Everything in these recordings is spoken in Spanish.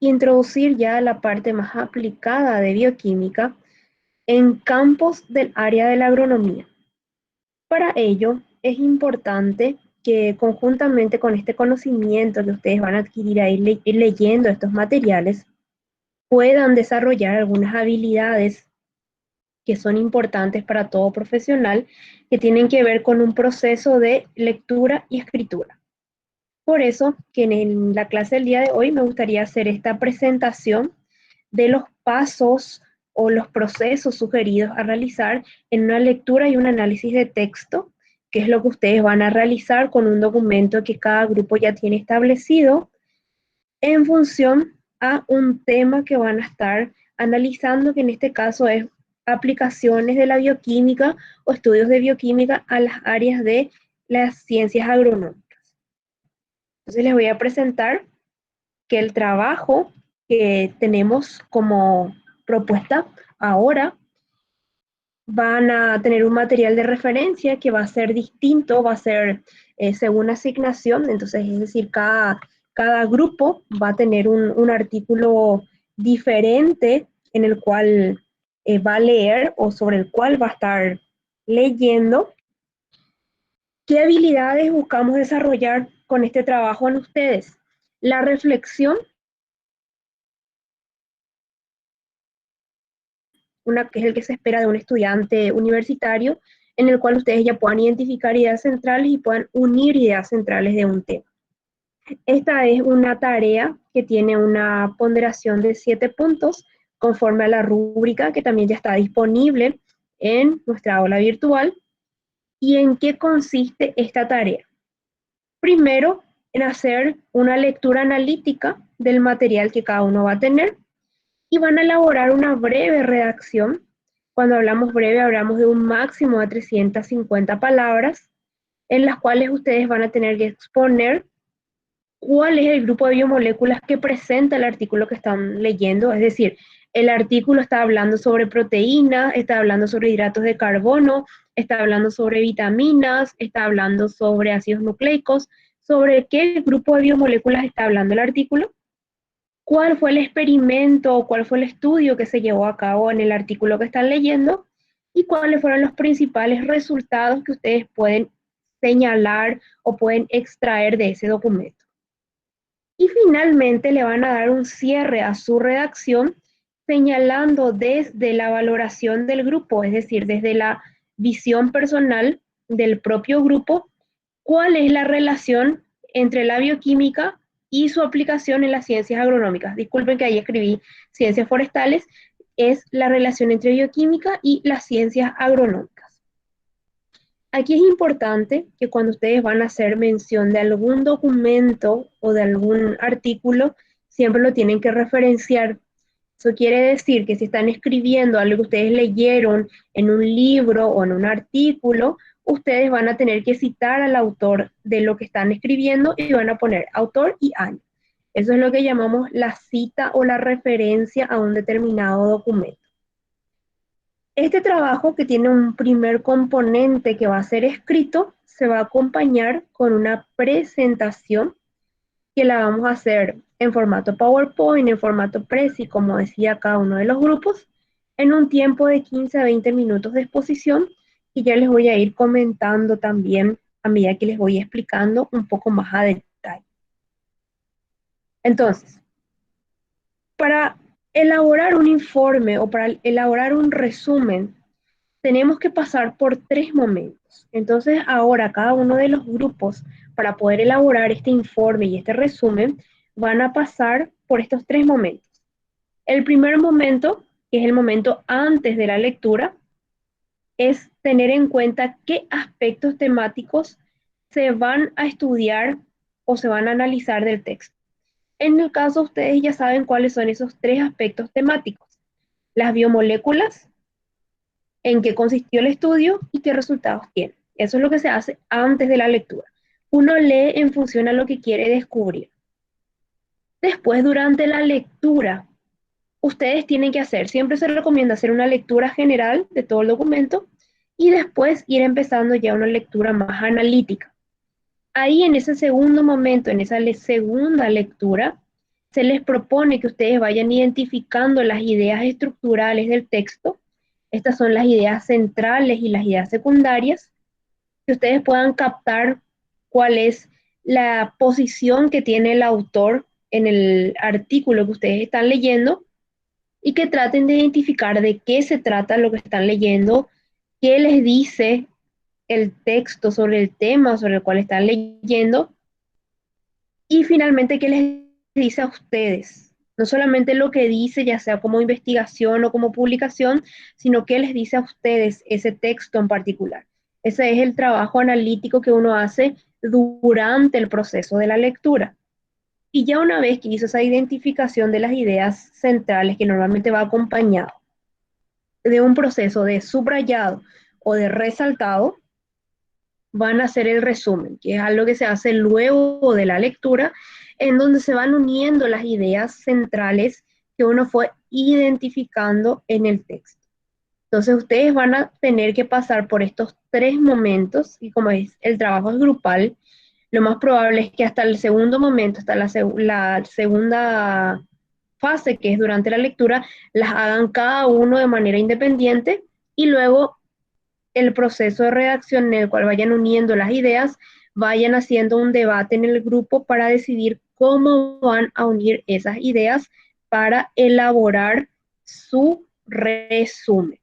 introducir ya la parte más aplicada de bioquímica en campos del área de la agronomía. Para ello, es importante que conjuntamente con este conocimiento que ustedes van a adquirir a ir leyendo estos materiales, puedan desarrollar algunas habilidades que son importantes para todo profesional, que tienen que ver con un proceso de lectura y escritura. Por eso que en la clase del día de hoy me gustaría hacer esta presentación de los pasos o los procesos sugeridos a realizar en una lectura y un análisis de texto, que es lo que ustedes van a realizar con un documento que cada grupo ya tiene establecido en función a un tema que van a estar analizando, que en este caso es aplicaciones de la bioquímica o estudios de bioquímica a las áreas de las ciencias agronómicas. Entonces les voy a presentar que el trabajo que tenemos como propuesta ahora van a tener un material de referencia que va a ser distinto, va a ser según asignación, entonces es decir, cada grupo va a tener un artículo diferente en el cual va a leer o sobre el cual va a estar leyendo. ¿Qué habilidades buscamos desarrollar con este trabajo en ustedes? La reflexión, una que es el que se espera de un estudiante universitario, en el cual ustedes ya puedan identificar ideas centrales y puedan unir ideas centrales de un tema. Esta es una tarea que tiene una ponderación de 7 puntos conforme a la rúbrica que también ya está disponible en nuestra aula virtual. ¿Y en qué consiste esta tarea? Primero, en hacer una lectura analítica del material que cada uno va a tener y van a elaborar una breve redacción. Cuando hablamos breve, hablamos de un máximo de 350 palabras, en las cuales ustedes van a tener que exponer cuál es el grupo de biomoléculas que presenta el artículo que están leyendo. Es decir, el artículo está hablando sobre proteínas, está hablando sobre hidratos de carbono, está hablando sobre vitaminas, está hablando sobre ácidos nucleicos. ¿Sobre qué grupo de biomoléculas está hablando el artículo? ¿Cuál fue el experimento o cuál fue el estudio que se llevó a cabo en el artículo que están leyendo? ¿Y cuáles fueron los principales resultados que ustedes pueden señalar o pueden extraer de ese documento? Y finalmente le van a dar un cierre a su redacción señalando desde la valoración del grupo, es decir, desde la visión personal del propio grupo, cuál es la relación entre la bioquímica y su aplicación en las ciencias agronómicas. Disculpen que ahí escribí ciencias forestales, es la relación entre bioquímica y las ciencias agronómicas. Aquí es importante que cuando ustedes van a hacer mención de algún documento o de algún artículo, siempre lo tienen que referenciar. Eso quiere decir que si están escribiendo algo que ustedes leyeron en un libro o en un artículo, ustedes van a tener que citar al autor de lo que están escribiendo y van a poner autor y año. Eso es lo que llamamos la cita o la referencia a un determinado documento. Este trabajo, que tiene un primer componente que va a ser escrito, se va a acompañar con una presentación que la vamos a hacer en formato PowerPoint, en formato Prezi, como decía cada uno de los grupos, en un tiempo de 15 a 20 minutos de exposición, y ya les voy a ir comentando también a medida que les voy explicando un poco más a detalle. Entonces, para elaborar un informe o para elaborar un resumen, tenemos que pasar por 3 momentos. Entonces, ahora cada uno de los grupos, para poder elaborar este informe y este resumen, van a pasar por estos 3 momentos. El primer momento, que es el momento antes de la lectura, es tener en cuenta qué aspectos temáticos se van a estudiar o se van a analizar del texto. En el caso, ustedes ya saben cuáles son esos 3 aspectos temáticos. Las biomoléculas, en qué consistió el estudio y qué resultados tiene. Eso es lo que se hace antes de la lectura. Uno lee en función a lo que quiere descubrir. Después, durante la lectura, ustedes tienen que hacer, siempre se recomienda hacer una lectura general de todo el documento y después ir empezando ya una lectura más analítica. Ahí en ese segundo momento, en esa segunda lectura, se les propone que ustedes vayan identificando las ideas estructurales del texto. Estas son las ideas centrales y las ideas secundarias, que ustedes puedan captar cuál es la posición que tiene el autor en el artículo que ustedes están leyendo y que traten de identificar de qué se trata lo que están leyendo, qué les dice el texto sobre el tema sobre el cual están leyendo y finalmente qué les dice a ustedes. No solamente lo que dice, ya sea como investigación o como publicación, sino qué les dice a ustedes ese texto en particular. Ese es el trabajo analítico que uno hace durante el proceso de la lectura. Y ya una vez que hizo esa identificación de las ideas centrales, que normalmente va acompañado de un proceso de subrayado o de resaltado, van a hacer el resumen, que es algo que se hace luego de la lectura, en donde se van uniendo las ideas centrales que uno fue identificando en el texto. Entonces ustedes van a tener que pasar por estos tres momentos, y como es el trabajo es grupal, lo más probable es que hasta el segundo momento, hasta la segunda fase, que es durante la lectura, las hagan cada uno de manera independiente y luego el proceso de redacción en el cual vayan uniendo las ideas, vayan haciendo un debate en el grupo para decidir cómo van a unir esas ideas para elaborar su resumen.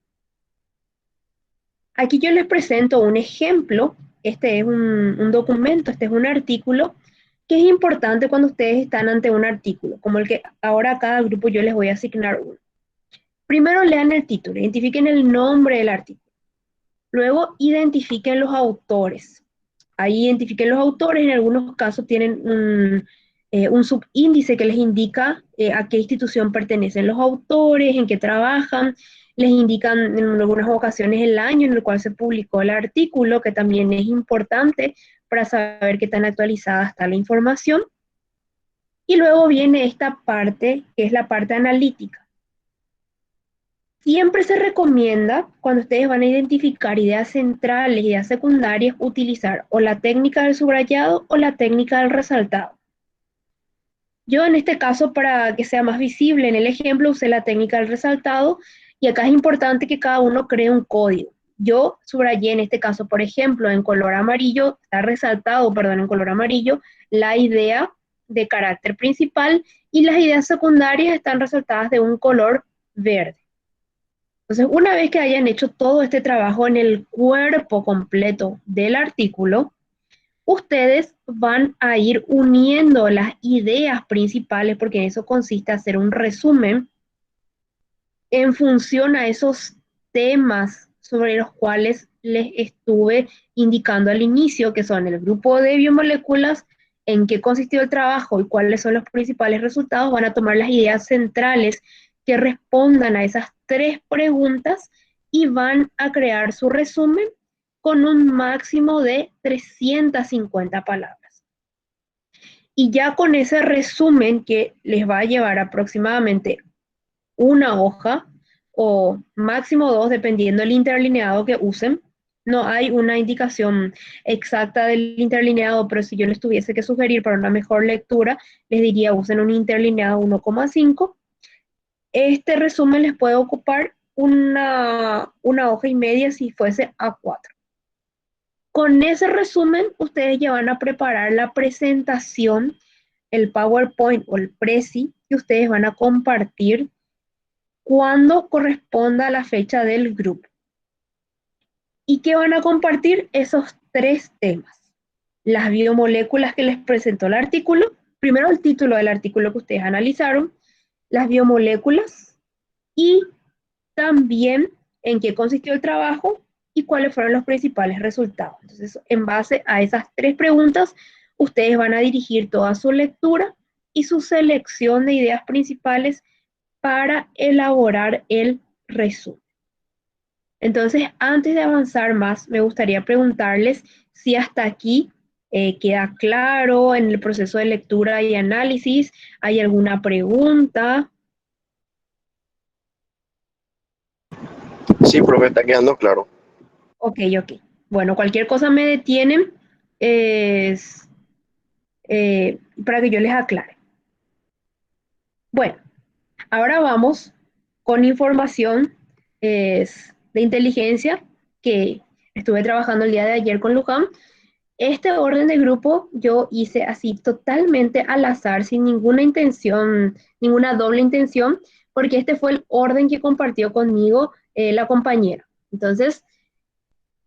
Aquí yo les presento un ejemplo. Este es un documento, este es un artículo que es importante cuando ustedes están ante un artículo, como el que ahora a cada grupo yo les voy a asignar uno. Primero lean el título, identifiquen el nombre del artículo. Luego identifiquen los autores. Ahí identifiquen los autores, en algunos casos tienen un subíndice que les indica a qué institución pertenecen los autores, en qué trabajan, les indican en algunas ocasiones el año en el cual se publicó el artículo, que también es importante para saber qué tan actualizada está la información. Y luego viene esta parte, que es la parte analítica. Siempre se recomienda, cuando ustedes van a identificar ideas centrales, ideas secundarias, utilizar o la técnica del subrayado o la técnica del resaltado. Yo en este caso, para que sea más visible en el ejemplo, usé la técnica del resaltado y acá es importante que cada uno cree un código. Yo subrayé en este caso, por ejemplo, en color amarillo, está resaltado, perdón, en color amarillo, la idea de carácter principal y las ideas secundarias están resaltadas de un color verde. Entonces, una vez que hayan hecho todo este trabajo en el cuerpo completo del artículo, ustedes van a ir uniendo las ideas principales, porque en eso consiste hacer un resumen en función a esos temas sobre los cuales les estuve indicando al inicio, que son el grupo de biomoléculas, en qué consistió el trabajo y cuáles son los principales resultados. Van a tomar las ideas centrales que respondan a esas tres preguntas y van a crear su resumen con un máximo de 350 palabras. Y ya con ese resumen, que les va a llevar aproximadamente una hoja o máximo dos, dependiendo del interlineado que usen. No hay una indicación exacta del interlineado, pero si yo les tuviese que sugerir para una mejor lectura, les diría usen un interlineado 1,5. Este resumen les puede ocupar una hoja y media si fuese A4. Con ese resumen, ustedes ya van a preparar la presentación, el PowerPoint o el Prezi que ustedes van a compartir cuando corresponda a la fecha del grupo. ¿Y qué van a compartir? Esos tres temas. Las biomoléculas que les presentó el artículo, primero el título del artículo que ustedes analizaron, las biomoléculas y también en qué consistió el trabajo y cuáles fueron los principales resultados. Entonces, en base a esas tres preguntas, ustedes van a dirigir toda su lectura y su selección de ideas principales para elaborar el resumen. Entonces, antes de avanzar más, me gustaría preguntarles si hasta aquí queda claro en el proceso de lectura y análisis. ¿Hay alguna pregunta? Sí, profe, está quedando claro. Ok, ok. Bueno, cualquier cosa me detienen es, para que yo les aclare. Bueno, ahora vamos con información de inteligencia que estuve trabajando el día de ayer con Luján. Este orden de grupo yo hice así totalmente al azar, sin ninguna intención, ninguna doble intención, porque este fue el orden que compartió conmigo la compañera. Entonces,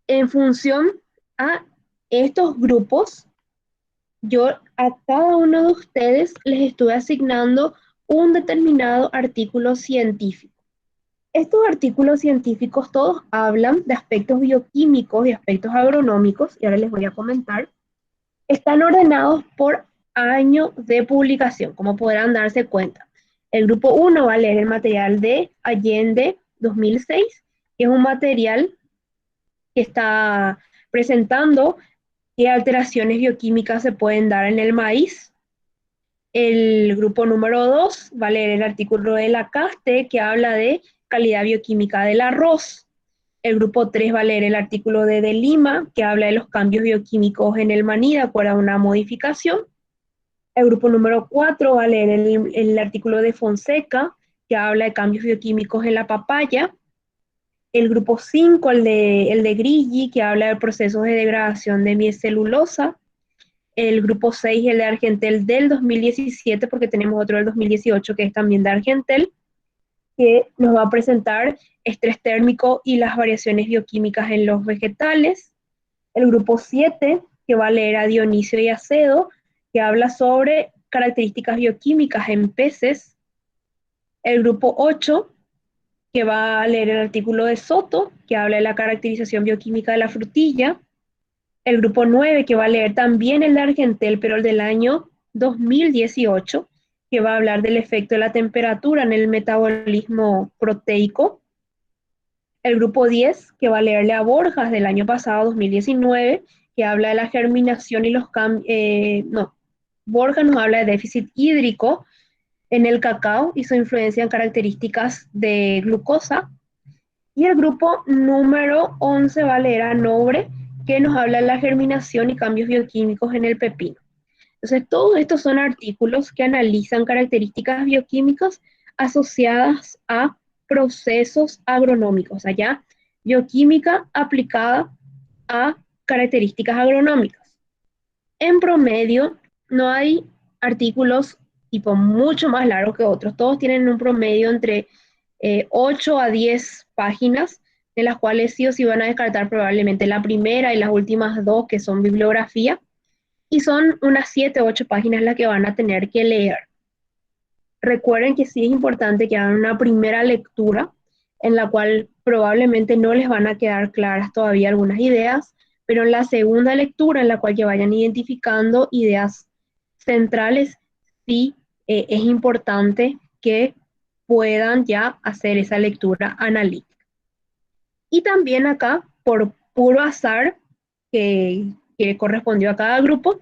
en función a estos grupos, yo a cada uno de ustedes les estuve asignando un determinado artículo científico. Estos artículos científicos todos hablan de aspectos bioquímicos y aspectos agronómicos, y ahora les voy a comentar. Están ordenados por año de publicación, como podrán darse cuenta. El grupo uno va a leer el material de Allende 2006, que es un material que está presentando qué alteraciones bioquímicas se pueden dar en el maíz. El grupo número 2 va a leer el artículo de la CASTE que habla de calidad bioquímica del arroz. El grupo 3 va a leer el artículo de Lima que habla de los cambios bioquímicos en el maní de acuerdo a una modificación. El grupo número 4 va a leer el artículo de Fonseca que habla de cambios bioquímicos en la papaya. El grupo 5 el de Griggi, que habla de procesos de degradación de miecelulosa. El grupo 6 el de Argentel del 2017, porque tenemos otro del 2018 que es también de Argentel, que nos va a presentar estrés térmico y las variaciones bioquímicas en los vegetales. El grupo 7 que va a leer a Dionisio y Acedo, que habla sobre características bioquímicas en peces. El grupo 8 que va a leer el artículo de Soto, que habla de la caracterización bioquímica de la frutilla. El grupo 9 que va a leer también el de Argentel, pero el del año 2018, que va a hablar del efecto de la temperatura en el metabolismo proteico. El grupo 10 que va a leerle a Borjas del año pasado, 2019, que habla de la germinación y los cambios, no, Borjas nos habla de déficit hídrico en el cacao y su influencia en características de glucosa. Y el grupo número 11 va a leer a Nobre, que nos habla de la germinación y cambios bioquímicos en el pepino. Entonces, todos estos son artículos que analizan características bioquímicas asociadas a procesos agronómicos, allá bioquímica aplicada a características agronómicas. En promedio, no hay artículos tipo mucho más largos que otros, todos tienen un promedio entre 8 a 10 páginas, de las cuales sí o sí van a descartar probablemente la primera y las últimas dos, que son bibliografía, y son unas 7 o 8 páginas las que van a tener que leer. Recuerden que sí es importante que hagan una primera lectura en la cual probablemente no les van a quedar claras todavía algunas ideas, pero en la segunda lectura en la cual que vayan identificando ideas centrales, sí es importante que puedan ya hacer esa lectura analítica. Y también acá, por puro azar que correspondió a cada grupo,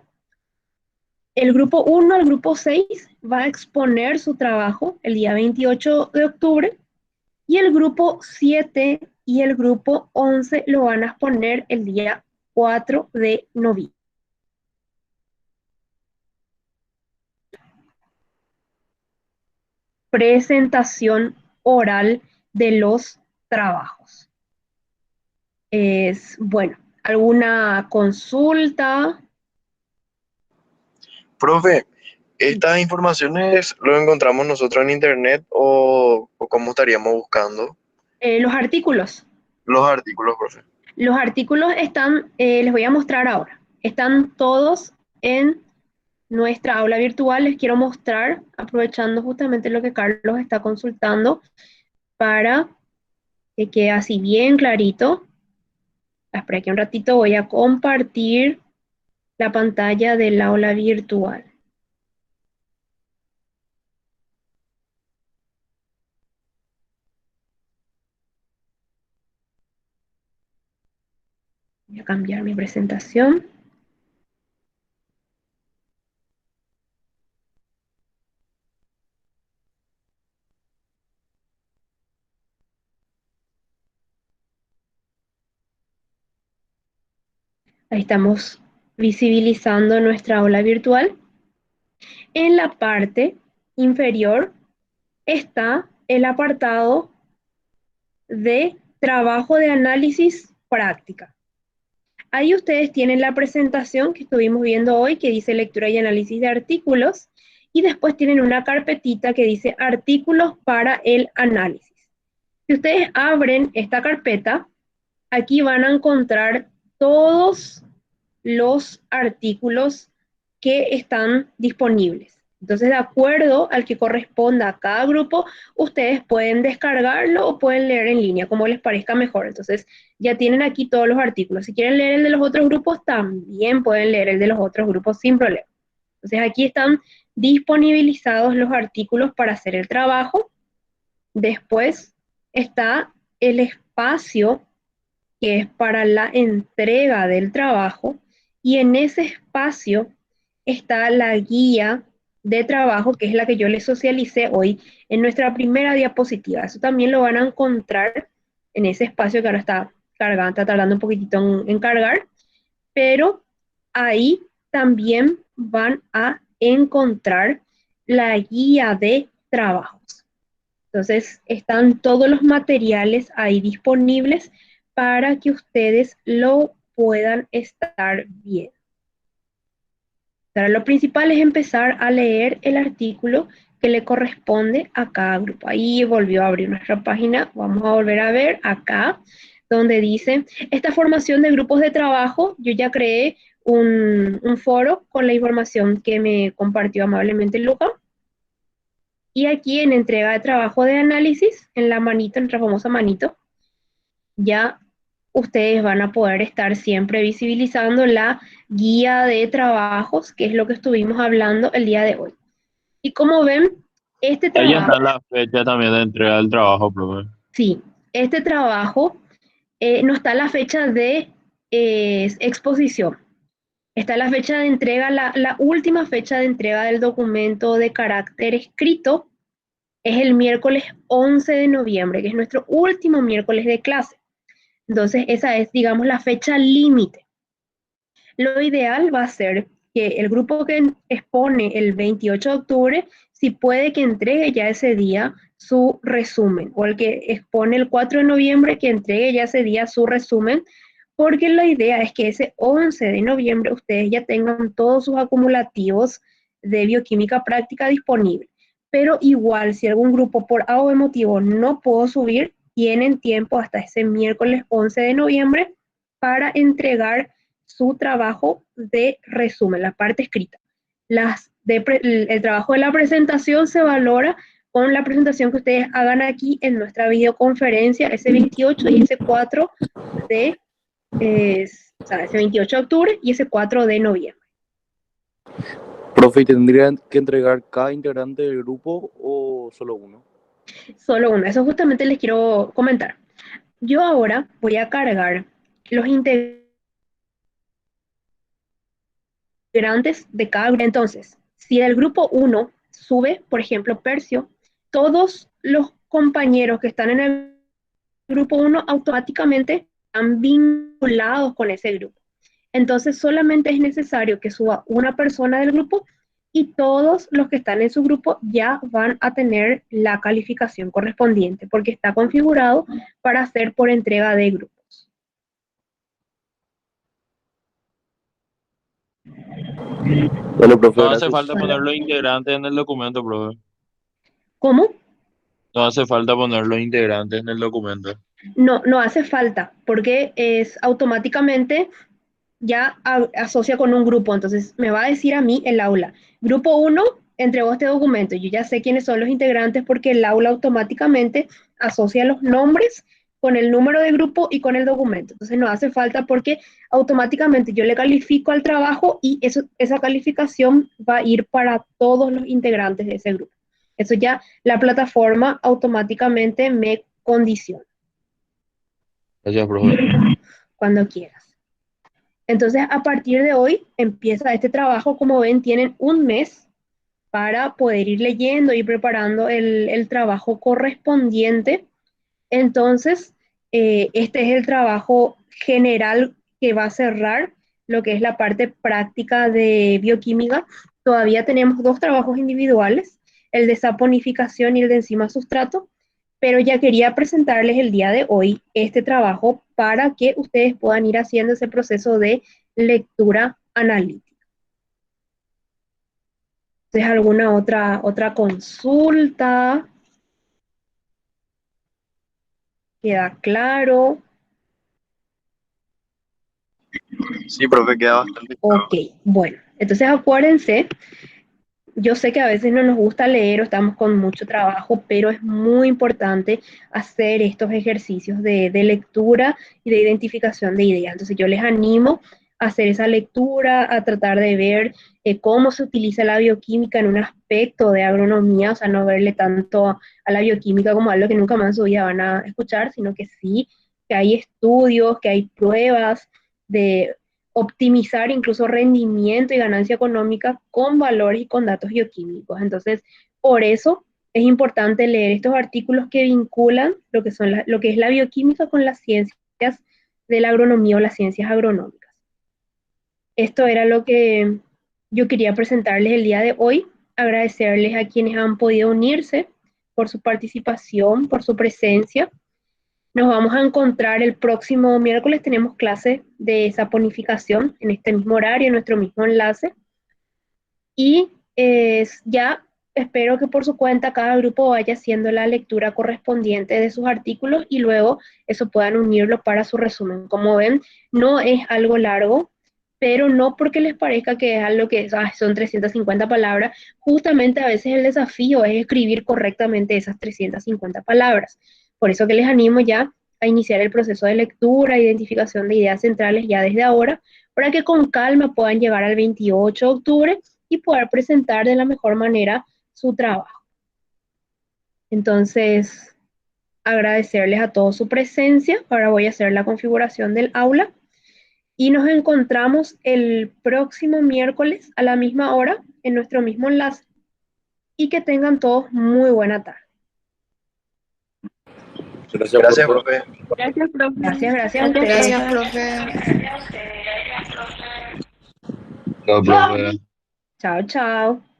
el grupo 1 al grupo 6 va a exponer su trabajo el día 28 de octubre y el grupo 7 y el grupo 11 lo van a exponer el día 4 de noviembre. Presentación oral de los trabajos. Bueno, ¿alguna consulta? Profe, ¿estas informaciones lo encontramos nosotros en internet o cómo estaríamos buscando Los artículos. los artículos, profe? Los artículos están, les voy a mostrar ahora, están todos en nuestra aula virtual. Les quiero mostrar, aprovechando justamente lo que Carlos está consultando, para que quede así bien clarito. Espera aquí un ratito, voy a compartir la pantalla del aula virtual. Voy a cambiar mi presentación. Ahí estamos visibilizando nuestra aula virtual. En la parte inferior está el apartado de trabajo de análisis práctica. Ahí ustedes tienen la presentación que estuvimos viendo hoy, que dice lectura y análisis de artículos, y después tienen una carpetita que dice artículos para el análisis. Si ustedes abren esta carpeta, aquí van a encontrar todos los artículos que están disponibles. Entonces, de acuerdo al que corresponda a cada grupo, ustedes pueden descargarlo o pueden leer en línea, como les parezca mejor. Entonces, ya tienen aquí todos los artículos. Si quieren leer el de los otros grupos, también pueden leer el de los otros grupos sin problema. Entonces, aquí están disponibilizados los artículos para hacer el trabajo. Después está el espacio que es para la entrega del trabajo, y en ese espacio está la guía de trabajo, que es la que yo les socialicé hoy en nuestra primera diapositiva. Eso también lo van a encontrar en ese espacio que ahora está cargando, está tardando un poquitito en cargar, pero ahí también van a encontrar la guía de trabajos. Entonces, están todos los materiales ahí disponibles para que ustedes lo puedan estar viendo. Ahora, lo principal es empezar a leer el artículo que le corresponde a cada grupo. Ahí volvió a abrir nuestra página. Vamos a volver a ver acá, donde dice, esta formación de grupos de trabajo, yo ya creé un foro con la información que me compartió amablemente Luca. Y aquí en entrega de trabajo de análisis, en la manito, en nuestra famosa manito, ya ustedes van a poder estar siempre visibilizando la guía de trabajos, que es lo que estuvimos hablando el día de hoy. Y como ven, este Ahí trabajo, está la fecha también de entrega del trabajo, profe. sí, este trabajo no está la fecha de exposición. Está la fecha de entrega, la última fecha de entrega del documento de carácter escrito es el miércoles 11 de noviembre, que es nuestro último miércoles de clase. Entonces, esa es, digamos, la fecha límite. Lo ideal va a ser que el grupo que expone el 28 de octubre, si puede que entregue ya ese día su resumen, o el que expone el 4 de noviembre, que entregue ya ese día su resumen, porque la idea es que ese 11 de noviembre ustedes ya tengan todos sus acumulativos de bioquímica práctica disponibles. Pero igual, si algún grupo por A o B motivo no puedo subir, tienen tiempo hasta ese miércoles 11 de noviembre para entregar su trabajo de resumen, la parte escrita. El trabajo de la presentación se valora con la presentación que ustedes hagan aquí en nuestra videoconferencia, ese 28 y ese 4 de, o sea, ese 28 de octubre y ese 4 de noviembre. Profe, ¿y tendrían que entregar cada integrante del grupo o solo uno? Solo uno, eso justamente les quiero comentar. Yo ahora voy a cargar los integrantes de cada grupo. Entonces, si del grupo 1 sube, por ejemplo, Percio, todos los compañeros que están en el grupo 1 automáticamente están vinculados con ese grupo. Entonces, solamente es necesario que suba una persona del grupo y todos los que están en su grupo ya van a tener la calificación correspondiente, porque está configurado para hacer por entrega de grupos. Bueno, profe, No hace gracias. falta poner los integrantes en el documento, profe. ¿Cómo? No hace falta poner los integrantes en el documento. No, no hace falta, porque es automáticamente ya asocia con un grupo. Entonces me va a decir a mí el aula, grupo 1 entregó este documento. Yo ya sé quiénes son los integrantes porque el aula automáticamente asocia los nombres con el número de grupo y con el documento. Entonces no hace falta porque automáticamente yo le califico al trabajo y esa calificación va a ir para todos los integrantes de ese grupo. Eso ya la plataforma automáticamente me condiciona. Gracias, profe. Cuando quieras. Entonces, a partir de hoy empieza este trabajo. Como ven, tienen un mes para poder ir leyendo y preparando el trabajo correspondiente. Entonces, este es el trabajo general que va a cerrar lo que es la parte práctica de bioquímica. Todavía tenemos 2 trabajos individuales, el de saponificación y el de enzima sustrato, pero ya quería presentarles el día de hoy este trabajo para que ustedes puedan ir haciendo ese proceso de lectura analítica. Entonces, ¿alguna otra consulta? ¿Queda claro? Sí, profe, queda bastante claro. Ok, bueno, entonces acuérdense, yo sé que a veces no nos gusta leer o estamos con mucho trabajo, pero es muy importante hacer estos ejercicios de lectura y de identificación de ideas. Entonces yo les animo a hacer esa lectura, a tratar de ver cómo se utiliza la bioquímica en un aspecto de agronomía, o sea, no verle tanto a la bioquímica como algo que nunca más en su vida van a escuchar, sino que sí, que hay estudios, que hay pruebas de optimizar incluso rendimiento y ganancia económica con valores y con datos bioquímicos. Entonces, por eso es importante leer estos artículos que vinculan lo que, lo que es la bioquímica con las ciencias de la agronomía o las ciencias agronómicas. Esto era lo que yo quería presentarles el día de hoy, agradecerles a quienes han podido unirse por su participación, por su presencia. Nos vamos a encontrar el próximo miércoles, tenemos clase de saponificación en este mismo horario, en nuestro mismo enlace. Y ya espero que por su cuenta cada grupo vaya haciendo la lectura correspondiente de sus artículos y luego eso puedan unirlo para su resumen. Como ven, no es algo largo, pero no porque les parezca que es algo que son 350 palabras, justamente a veces el desafío es escribir correctamente esas 350 palabras. Por eso que les animo ya a iniciar el proceso de lectura, identificación de ideas centrales ya desde ahora, para que con calma puedan llegar al 28 de octubre y poder presentar de la mejor manera su trabajo. Entonces, agradecerles a todos su presencia. Ahora voy a hacer la configuración del aula y nos encontramos el próximo miércoles a la misma hora en nuestro mismo enlace y que tengan todos muy buena tarde. Gracias, profe. Gracias, profe. Gracias a ustedes. Gracias, profe. No, profe. Chao, chao.